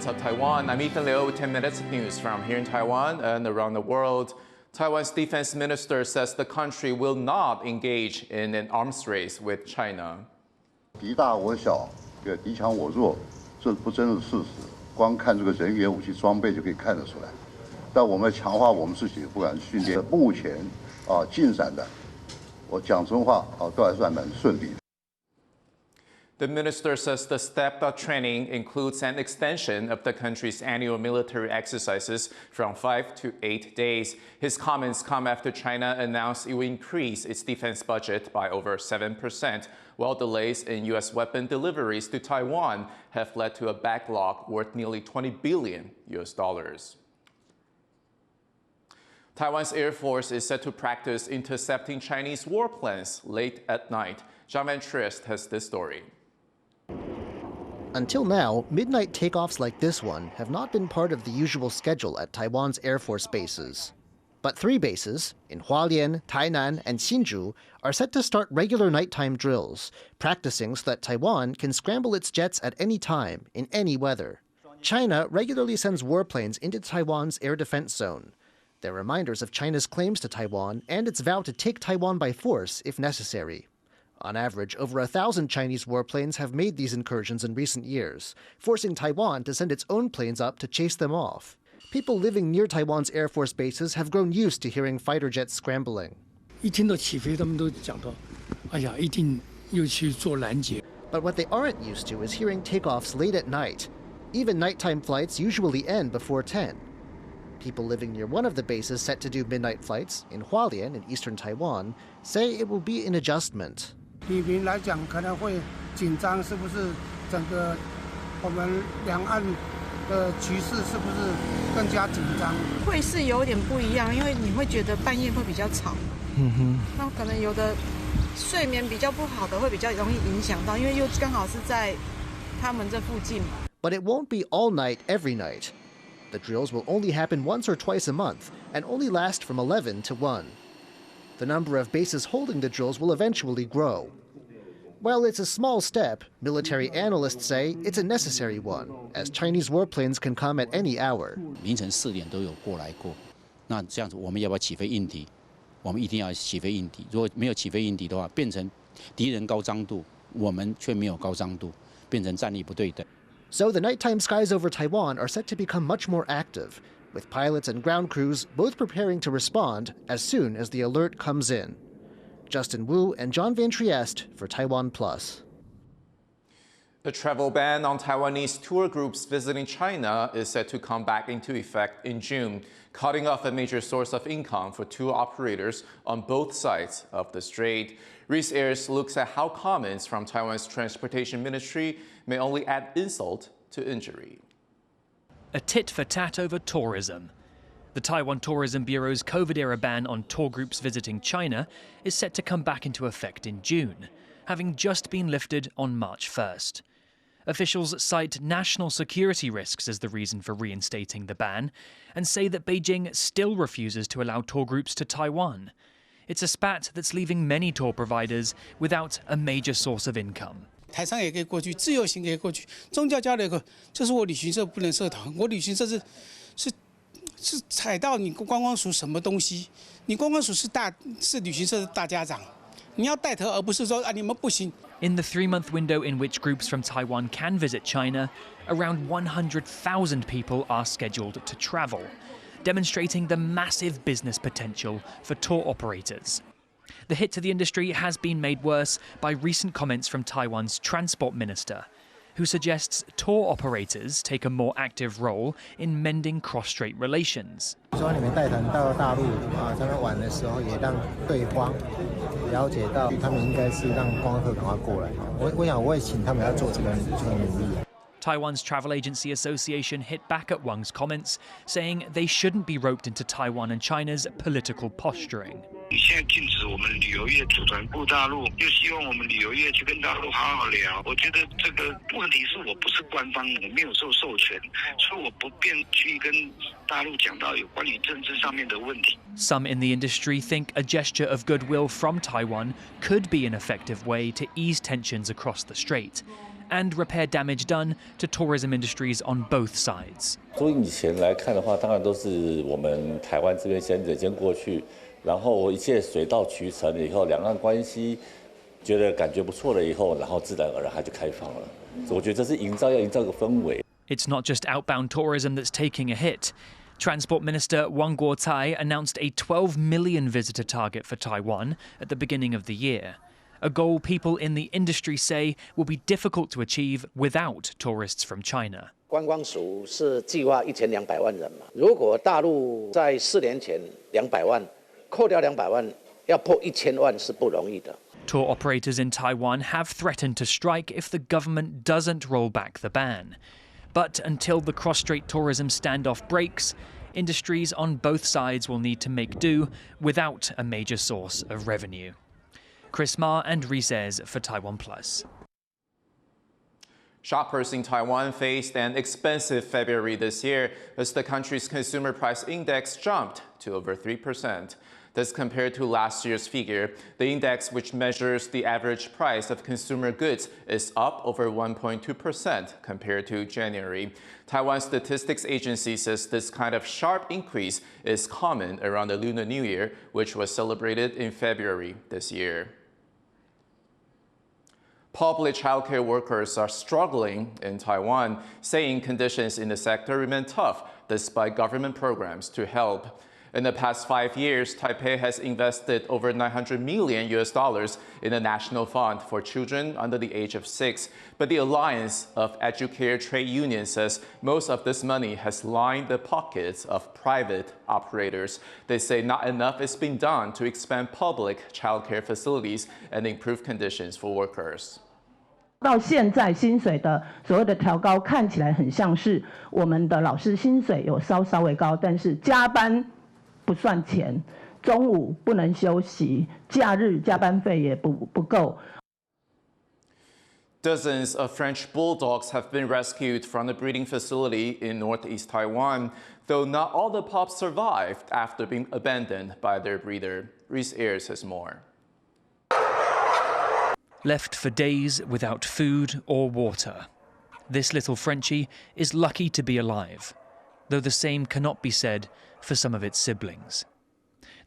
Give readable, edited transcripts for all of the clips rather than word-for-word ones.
What's up, Taiwan? I'm Ethan Liu with 10 minutes of news from here in Taiwan and around the world. Taiwan's defense minister says the country will not engage in an arms race with China. 敌大我小，敌强我弱，这不争的事实。光看这个人员武器装备就可以看得出来。但我们要强化我们自己不敢训练。目前进展的，我讲真话都还算蛮顺利的。 The minister says the stepped-up training includes an extension of the country's annual military exercises from 5 to 8 days. His comments come after China announced it will increase its defense budget by over 7%, while delays in U.S. weapon deliveries to Taiwan have led to a backlog worth nearly $20 billion. Taiwan's Air Force is set to practice intercepting Chinese warplanes late at night. Jean Van Trist has this story. Until now, midnight takeoffs like this one have not been part of the usual schedule at Taiwan's Air Force bases. But 3 bases, in Hualien, Tainan, and Hsinchu, are set to start regular nighttime drills, practicing so that Taiwan can scramble its jets at any time, in any weather. China regularly sends warplanes into Taiwan's air defense zone. They're reminders of China's claims to Taiwan and its vow to take Taiwan by force if necessary. On average, over 1,000 Chinese warplanes have made these incursions in recent years, forcing Taiwan to send its own planes up to chase them off. People living near Taiwan's Air Force bases have grown used to hearing fighter jets scrambling. But what they aren't used to is hearing takeoffs late at night. Even nighttime flights usually end before 10. People living near one of the bases set to do midnight flights, in Hualien in eastern Taiwan, say it will be an adjustment. 比平来讲可能会紧张，是不是整个我们两岸的局势是不是更加紧张？会是有点不一样，因为你会觉得半夜会比较吵。那可能有的睡眠比较不好的会比较容易影响到，因为又刚好是在他们这附近。But it won't be all night every night. The drills will only happen once or twice a month and only last from 11 to 1. The number of bases holding the drills will eventually grow. While it's a small step, military analysts say it's a necessary one, as Chinese warplanes can come at any hour. 凌晨4点都有过来过，那这样子我们要不要起飞应敌？我们一定要起飞应敌。如果没有起飞应敌的话，变成敌人高张度，我们却没有高张度，变成战力不对等。 So the nighttime skies over Taiwan are set to become much more active, with pilots and ground crews both preparing to respond as soon as the alert comes in. Justin Wu and John Van Trieste for TaiwanPlus. The travel ban on Taiwanese tour groups visiting China is set to come back into effect in June, cutting off a major source of income for tour operators on both sides of the strait. Reese Ayers looks at how comments from Taiwan's Transportation Ministry may only add insult to injury. A tit-for-tat over tourism. The Taiwan Tourism Bureau's COVID-era ban on tour groups visiting China is set to come back into effect in June, having just been lifted on March 1st. Officials cite national security risks as the reason for reinstating the ban and say that Beijing still refuses to allow tour groups to Taiwan. It's a spat that's leaving many tour providers without a major source of income. 台商也可以过去，自由行也可以过去，宗教交流可，这是我旅行社不能涉讨。我旅行社是踩到你观光署什么东西？你观光署是旅行社的大家长，你要带头，而不是说你们不行。 In the 3-month window in which groups from Taiwan can visit China, around 100,000 people are scheduled to travel, demonstrating the massive business potential for tour operators. The hit to the industry has been made worse by recent comments from Taiwan's transport minister, who suggests tour operators take a more active role in mending cross-strait relations. 说你们带团到大陆在那玩的时候，也让对方了解到，他们应该是让观光客赶快过来。我想我会请他们要做这个努力。 Taiwan's Travel Agency Association hit back at Wang's comments, saying they shouldn't be roped into Taiwan and China's political posturing. 你现在禁止我们旅游业组团赴大陆，又希望我们旅游业去跟大陆好好聊。我觉得这个问题是我不是官方，我没有受授权，所以我不便去跟大陆讲到有关于政治上面的问题。Some in the industry think a gesture of goodwill from Taiwan could be an effective way to ease tensions across the strait, and repair damage done to tourism industries on both sides. 从以前来看的话，当然都是我们台湾这边先过去，然后一切水到渠成以后，两岸关系觉得感觉不错了以后，然后自然而然它就开放了。我觉得这是要营造一个氛围。It's not just outbound tourism that's taking a hit. Transport Minister Gov't announced a 12 million visitor target for Taiwan at the beginning of the year, a goal people in the industry say will be difficult to achieve without tourists from China. 观光署是计划1200万人嘛，如果大陆在4年前200万，扣掉200万，要破1000万是不容易的。 Tour operators in Taiwan have threatened to strike if the government doesn't roll back the ban. But until the Cross-Strait tourism standoff breaks, industries on both sides will need to make do without a major source of revenue. Chris Ma and Rees for TaiwanPlus. Shoppers in Taiwan faced an expensive February this year as the country's consumer price index jumped to over 3%. This compared to last year's figure. The index, which measures the average price of consumer goods, is up over 1.2% compared to January. Taiwan Statistics Agency says this kind of sharp increase is common around the Lunar New Year, which was celebrated in February this year. Public childcare workers are struggling in Taiwan, saying conditions in the sector remain tough despite government programs to help. In the past 5 years, Taipei has invested over $900 million in the National Fund for Children under the age of 6. But the Alliance of Educare Trade Unions says most of this money has lined the pockets of private operators. They say not enough is being done to expand public childcare facilities and improve conditions for workers. 到现在薪水的所谓的调高看起来很像是我们的老师薪水有稍微高，但是加班不算钱，中午不能休息，假日加班费也不够。Dozens of French Bulldogs have been rescued from the breeding facility in northeast Taiwan, though not all the pups survived after being abandoned by their breeder. Rees Ayers has more. Left for days without food or water, this little Frenchie is lucky to be alive, though the same cannot be said for some of its siblings.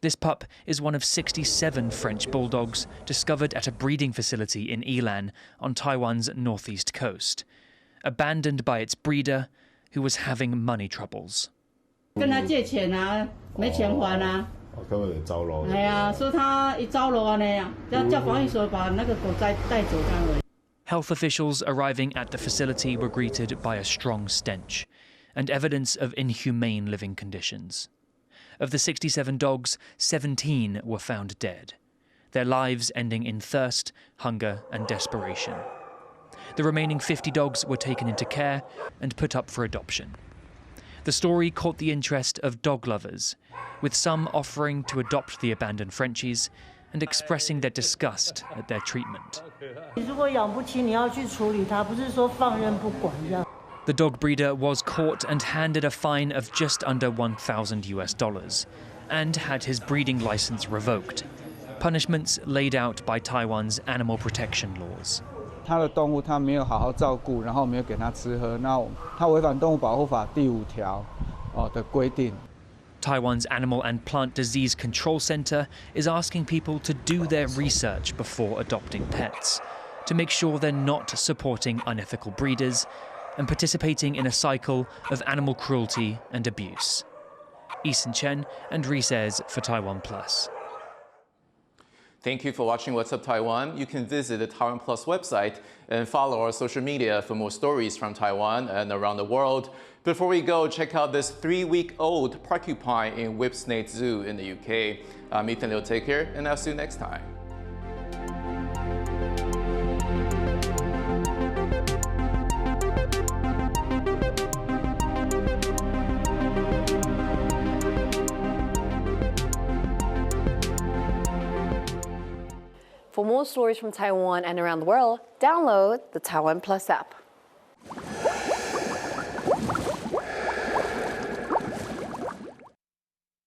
This pup is one of 67 French Bulldogs discovered at a breeding facility in Yilan on Taiwan's northeast coast, abandoned by its breeder, who was having money troubles. 跟他借钱啊，没钱还啊。哎呀，说他一招楼啊那样，要叫防疫所把那个狗带走这样而已。 Health officials arriving at the facility were greeted by a strong stench and evidence of inhumane living conditions. Of the 67 dogs, 17 were found dead, their lives ending in thirst, hunger, and desperation. The remaining 50 dogs were taken into care and put up for adoption. The story caught the interest of dog lovers, with some offering to adopt the abandoned Frenchies and expressing their disgust at their treatment. 你如果养不起，你要去处理它，不是说放任不管这样。 The dog breeder was caught and handed a fine of just under $1,000 and had his breeding license revoked, punishments laid out by Taiwan's animal protection laws. 他的动物他没有好好照顾，然后没有给他吃喝，那他违反动物保护法第5条的规定。 Taiwan's Animal and Plant Disease Control Center is asking people to do their research before adopting pets, to make sure they're not supporting unethical breeders and participating in a cycle of animal cruelty and abuse. Eason Chen and Rees for TaiwanPlus. Thank you for watching What's Up Taiwan. You can visit the TaiwanPlus website and follow our social media for more stories from Taiwan and around the world. Before we go, check out this 3-week-old porcupine in Whipsnade Zoo in the UK. I'm Ethan Liu. Take care, and I'll see you next time. For more stories from Taiwan and around the world, download the TaiwanPlus app.